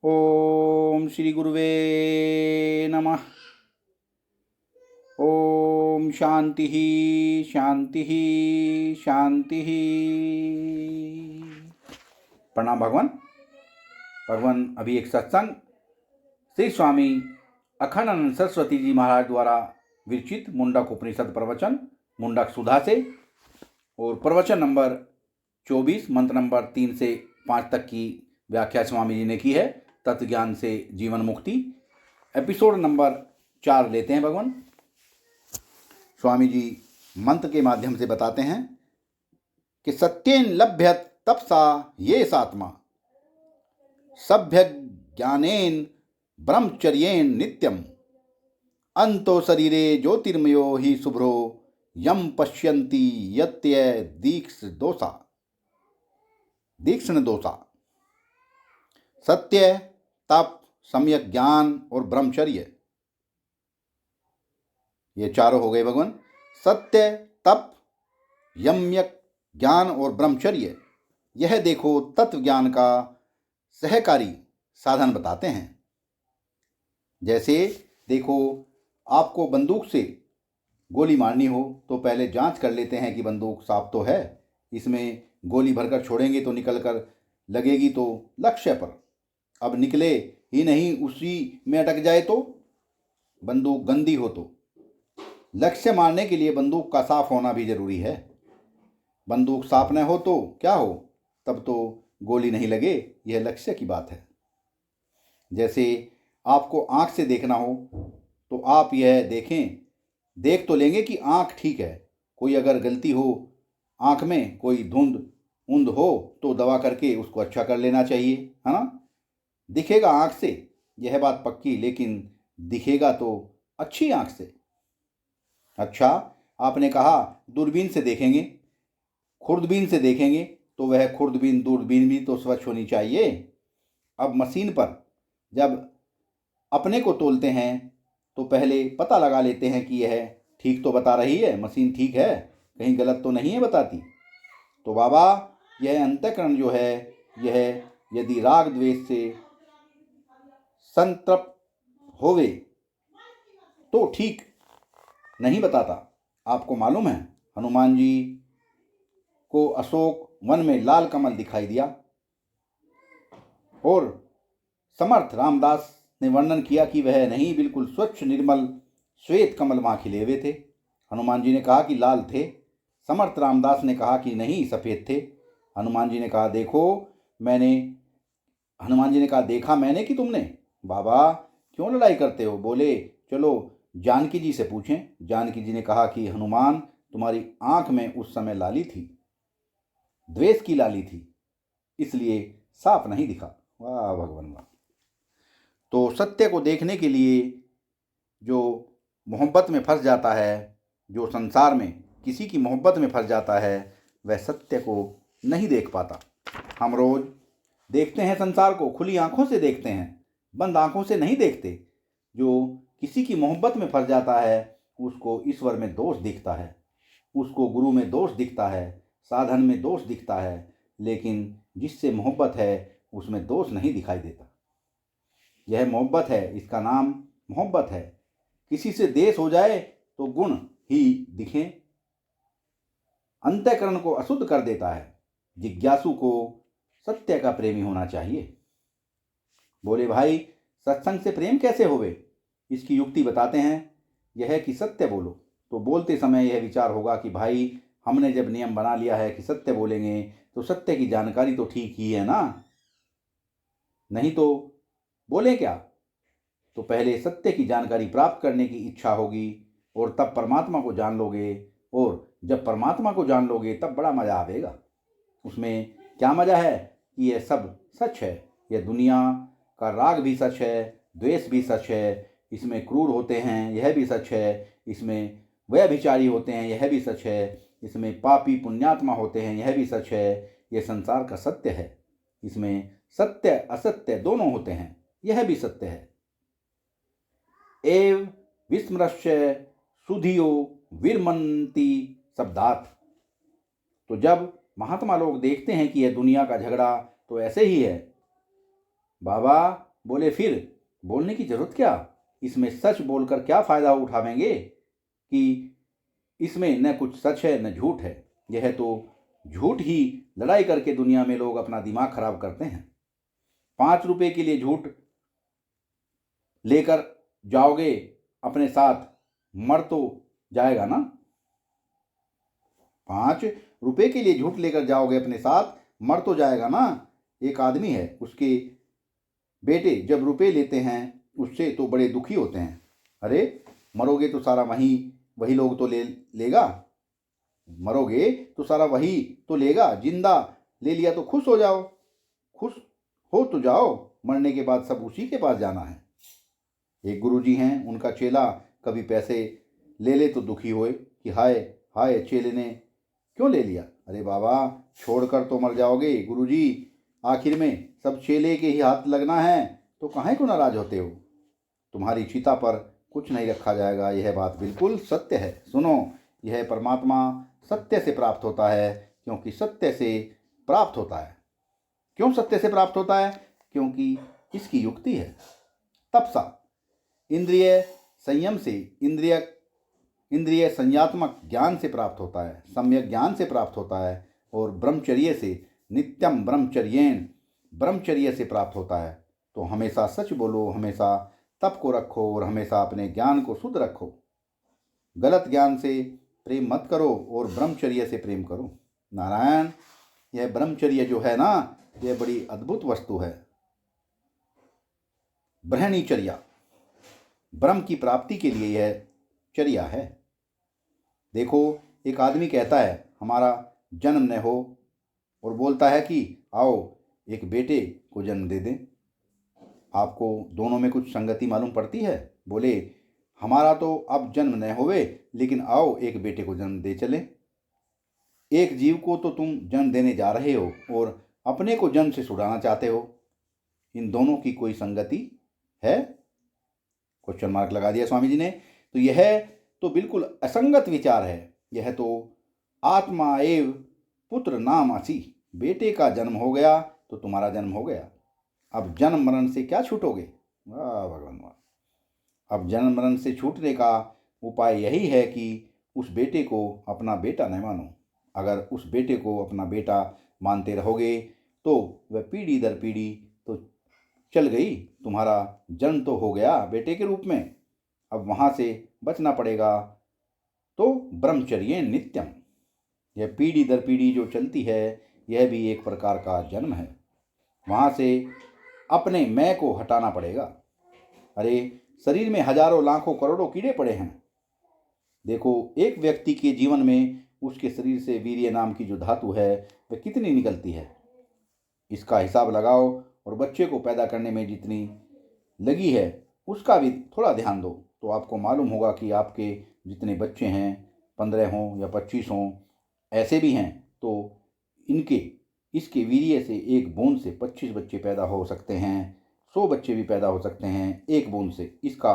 ओम श्री गुरुवे नमः। ओम शांति शांति शांति। प्रणाम भगवान। भगवान अभी एक सत्संग श्री स्वामी अखंडानंद सरस्वती जी महाराज द्वारा विरचित मुंडक उपनिषद प्रवचन मुंडक सुधा से, और प्रवचन नंबर 24 मंत्र नंबर 3 से 5 तक की व्याख्या स्वामी जी ने की है। तत्व ज्ञान से जीवन मुक्ति एपिसोड नंबर 4 लेते हैं भगवान। स्वामी जी मंत्र के माध्यम से बताते हैं कि सत्येन लभ्यत तपसा ये सात्मा सभ्य ज्ञानेन ब्रह्मचर्येन नित्यम अंतो शरीरे ज्योतिर्मयो ही शुभ्रो यम पश्यन्ति यत्य दीक्षण दोषा। सत्य, तप, सम्यक ज्ञान और ब्रह्मचर्य, ये चारों हो गए भगवान। सत्य, तप, यम्यक ज्ञान और ब्रह्मचर्य, यह देखो तत्व ज्ञान का सहकारी साधन बताते हैं। जैसे देखो, आपको बंदूक से गोली मारनी हो तो पहले जांच कर लेते हैं कि बंदूक साफ तो है, इसमें गोली भरकर छोड़ेंगे तो निकल कर लगेगी तो लक्ष्य पर, अब निकले ही नहीं उसी में अटक जाए तो, बंदूक गंदी हो तो। लक्ष्य मारने के लिए बंदूक का साफ होना भी जरूरी है। बंदूक साफ न हो तो क्या हो, तब तो गोली नहीं लगे। यह लक्ष्य की बात है। जैसे आपको आँख से देखना हो तो आप यह देख तो लेंगे कि आँख ठीक है। कोई अगर गलती हो आँख में, कोई धुंध हो तो दवा करके उसको अच्छा कर लेना चाहिए, है ना। दिखेगा आँख से, यह बात पक्की, लेकिन दिखेगा तो अच्छी आँख से। अच्छा, आपने कहा दूरबीन से देखेंगे, खुर्दबीन से देखेंगे तो वह खुर्दबीन दूरबीन भी तो स्वच्छ होनी चाहिए। अब मशीन पर जब अपने को तोलते हैं तो पहले पता लगा लेते हैं कि यह ठीक तो बता रही है, मशीन ठीक है, कहीं गलत तो नहीं है बताती। तो बाबा, यह अंतःकरण जो है, यह यदि राग द्वेष से संतृप्त होवे तो ठीक नहीं बताता। आपको मालूम है, हनुमान जी को अशोक वन में लाल कमल दिखाई दिया और समर्थ रामदास ने वर्णन किया कि वह नहीं, बिल्कुल स्वच्छ निर्मल श्वेत कमल वहाँ खिले हुए थे। हनुमान जी ने कहा कि लाल थे। समर्थ रामदास ने कहा कि नहीं, सफ़ेद थे। हनुमान जी ने कहा देखा मैंने कि तुमने। बाबा, क्यों लड़ाई करते हो? बोले चलो जानकी जी से पूछें। जानकी जी ने कहा कि हनुमान, तुम्हारी आंख में उस समय लाली थी, द्वेष की लाली थी, इसलिए साफ नहीं दिखा। वाह भगवान वाह। तो सत्य को देखने के लिए जो मोहब्बत में फंस जाता है, जो संसार में किसी की मोहब्बत में फंस जाता है, वह सत्य को नहीं देख पाता। हम रोज देखते हैं संसार को, खुली आंखों से देखते हैं, बंद आंखों से नहीं देखते। जो किसी की मोहब्बत में फंस जाता है उसको ईश्वर में दोष दिखता है, उसको गुरु में दोष दिखता है, साधन में दोष दिखता है, लेकिन जिससे मोहब्बत है उसमें दोष नहीं दिखाई देता। यह मोहब्बत है, इसका नाम मोहब्बत है। किसी से देश हो जाए तो गुण ही दिखें, अंतःकरण को अशुद्ध कर देता है। जिज्ञासु को सत्य का प्रेमी होना चाहिए। बोले भाई, सत्संग से प्रेम कैसे होवे? इसकी युक्ति बताते हैं। यह है कि सत्य बोलो। तो बोलते समय यह विचार होगा कि भाई, हमने जब नियम बना लिया है कि सत्य बोलेंगे तो सत्य की जानकारी तो ठीक ही है ना, नहीं तो बोले क्या। तो पहले सत्य की जानकारी प्राप्त करने की इच्छा होगी और तब परमात्मा को जान लोगे, और जब परमात्मा को जान लोगे तब बड़ा मज़ा आवेगा। उसमें क्या मज़ा है कि यह सब सच है। यह दुनिया का राग भी सच है, द्वेष भी सच है, इसमें क्रूर होते हैं यह भी सच है, इसमें व्यभिचारी होते हैं यह भी सच है, इसमें पापी पुण्यात्मा होते हैं यह भी सच है। यह संसार का सत्य है। इसमें सत्य असत्य दोनों होते हैं, यह भी सत्य है। एव विस्मृश्य सुधियो विरमन्ति शब्दार्थ। तो जब महात्मा लोग देखते हैं कि यह दुनिया का झगड़ा तो ऐसे ही है, बाबा बोले फिर बोलने की जरूरत क्या, इसमें सच बोलकर क्या फायदा उठावेंगे कि इसमें न कुछ सच है न झूठ है। यह तो झूठ ही लड़ाई करके दुनिया में लोग अपना दिमाग खराब करते हैं। 5 रुपए के लिए झूठ लेकर जाओगे अपने साथ, मर तो जाएगा ना। 5 रुपए के लिए झूठ लेकर जाओगे अपने साथ, मर तो जाएगा ना। एक आदमी है, उसके बेटे जब रुपए लेते हैं उससे तो बड़े दुखी होते हैं। अरे मरोगे तो सारा वही लोग तो लेगा, मरोगे तो सारा वही तो लेगा। जिंदा ले लिया तो खुश हो जाओ, खुश हो तो जाओ, मरने के बाद सब उसी के पास जाना है। एक गुरुजी हैं, उनका चेला कभी पैसे ले ले तो दुखी होए कि हाय हाय, चेले ने क्यों ले लिया। अरे बाबा, छोड़कर तो मर जाओगे गुरुजी, आखिर में सब चेले के ही हाथ लगना है, तो काहे को नाराज होते हो। तुम्हारी चिता पर कुछ नहीं रखा जाएगा, यह बात बिल्कुल सत्य है। सुनो, यह परमात्मा सत्य से प्राप्त होता है, क्योंकि सत्य से प्राप्त होता है। क्यों सत्य से प्राप्त होता है? क्योंकि इसकी युक्ति है। तपसा, इंद्रिय संयम से, इंद्रिय संयात्मक ज्ञान से प्राप्त होता है, सम्यक ज्ञान से प्राप्त होता है। और ब्रह्मचर्य से, नित्यम ब्रह्मचर्येण, ब्रह्मचर्य से प्राप्त होता है। तो हमेशा सच बोलो, हमेशा तप को रखो और हमेशा अपने ज्ञान को शुद्ध रखो। गलत ज्ञान से प्रेम मत करो और ब्रह्मचर्य से प्रेम करो। नारायण, यह ब्रह्मचर्य जो है ना, यह बड़ी अद्भुत वस्तु है। ब्रह्मचर्या, ब्रह्म की प्राप्ति के लिए यह चर्या है। देखो, एक आदमी कहता है हमारा जन्म न हो, और बोलता है कि आओ एक बेटे को जन्म दे दें। आपको दोनों में कुछ संगति मालूम पड़ती है? बोले हमारा तो अब जन्म न होवे, लेकिन आओ एक बेटे को जन्म दे चले। एक जीव को तो तुम जन्म देने जा रहे हो और अपने को जन्म से छुड़ाना चाहते हो। इन दोनों की कोई संगति है? क्वेश्चन मार्क लगा दिया स्वामी जी ने। तो यह तो बिल्कुल असंगत विचार है। यह तो आत्मा एव पुत्र नाम असी, बेटे का जन्म हो गया तो तुम्हारा जन्म हो गया। अब जन्म मरण से क्या छूटोगे? वाह भगवान वाह। अब जन्म मरण से छूटने का उपाय यही है कि उस बेटे को अपना बेटा न मानो। अगर उस बेटे को अपना बेटा मानते रहोगे तो वह पीढ़ी दर पीढ़ी तो चल गई, तुम्हारा जन्म तो हो गया बेटे के रूप में। अब वहाँ से बचना पड़ेगा। तो ब्रह्मचर्य नित्यम, यह पीढ़ी दर पीढ़ी जो चलती है, यह भी एक प्रकार का जन्म है। वहाँ से अपने मैं को हटाना पड़ेगा। अरे शरीर में हजारों लाखों करोड़ों कीड़े पड़े हैं। देखो, एक व्यक्ति के जीवन में उसके शरीर से वीर्य नाम की जो धातु है वह कितनी निकलती है, इसका हिसाब लगाओ। और बच्चे को पैदा करने में जितनी लगी है उसका भी थोड़ा ध्यान दो, तो आपको मालूम होगा कि आपके जितने बच्चे हैं, 15 हों या 25 हों, ऐसे भी हैं, तो इसके वीर्य से एक बूंद से 25 बच्चे पैदा हो सकते हैं, 100 बच्चे भी पैदा हो सकते हैं एक बूंद से। इसका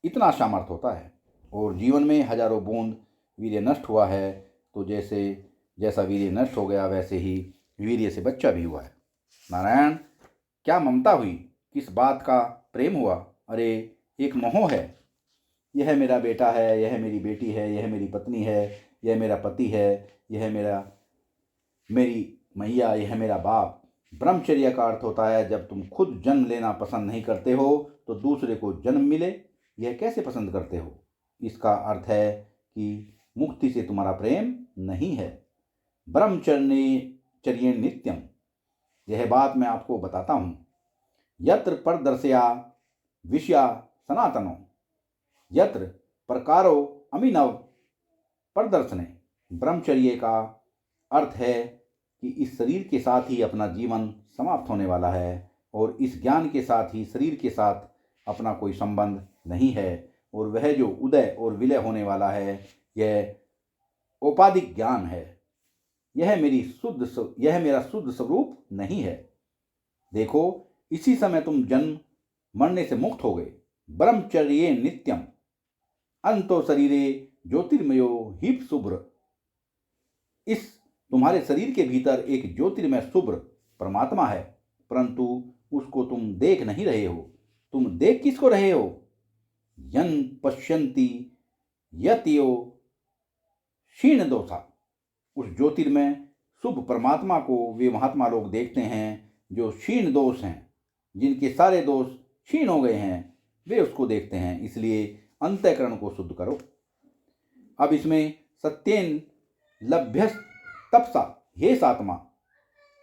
इतना सामर्थ्य होता है। और जीवन में हजारों बूंद वीर्य नष्ट हुआ है, तो जैसा वीर्य नष्ट हो गया वैसे ही वीर्य से बच्चा भी हुआ है। नारायण, क्या ममता हुई, किस बात का प्रेम हुआ। अरे एक मोह है, यह मेरा बेटा है, यह मेरी बेटी है, यह मेरी पत्नी है, यह मेरा पति है, यह मेरी मैया, यह मेरा बाप। ब्रह्मचर्य का अर्थ होता है जब तुम खुद जन्म लेना पसंद नहीं करते हो तो दूसरे को जन्म मिले। यह कैसे पसंद करते हो? इसका अर्थ है कि मुक्ति से तुम्हारा प्रेम नहीं है। ब्रह्मचर्य नित्यम, यह बात मैं आपको बताता हूँ। यत्र परदर्शया विषया सनातनो, यत्र प्रकारो अमिनव प्रदर्शने। ब्रह्मचर्य का अर्थ है कि इस शरीर के साथ ही अपना जीवन समाप्त होने वाला है और इस ज्ञान के साथ ही शरीर के साथ अपना कोई संबंध नहीं है। और वह जो उदय और विलय होने वाला है, यह औपाधिक ज्ञान है। यह मेरा शुद्ध स्वरूप नहीं है। देखो, इसी समय तुम जन्म मरने से मुक्त हो गए। ब्रह्मचर्ये नित्यम, अंतो शरीरे ज्योतिर्मयो हीप शुभ्र। इस तुम्हारे शरीर के भीतर एक ज्योतिर्मय शुभ्र परमात्मा है, परंतु उसको तुम देख नहीं रहे हो। तुम देख किसको रहे हो? यन पश्यन्ति यतियो क्षीण दोषा। उस ज्योतिर्मय शुभ परमात्मा को वे महात्मा लोग देखते हैं जो क्षीण दोष हैं, जिनके सारे दोष क्षीण हो गए हैं, वे उसको देखते हैं। इसलिए अंतःकरण को शुद्ध करो। अब इसमें सत्येन लभ्यस तपसा, हे सात्मा,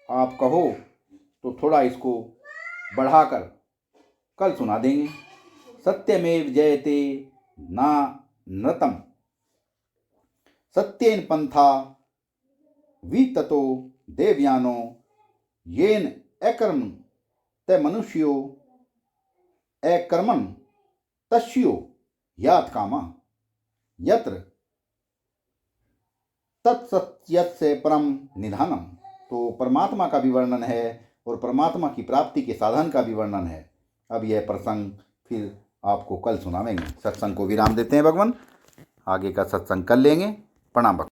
आप कहो तो थोड़ा इसको बढ़ाकर कल सुना देंगे। सत्यमेव जयते ना नृतम सत्येन पंथा विततो देवयानो येन अकर्म ते मनुष्यो अकर्मण तस्यो यात कामा यत्र तत्सत्यस्य परम निधानम। तो परमात्मा का भी वर्णन है और परमात्मा की प्राप्ति के साधन का भी वर्णन है। अब यह प्रसंग फिर आपको कल सुनावेंगे। सत्संग को विराम देते हैं भगवान, आगे का सत्संग कर लेंगे। प्रणाम भगवान।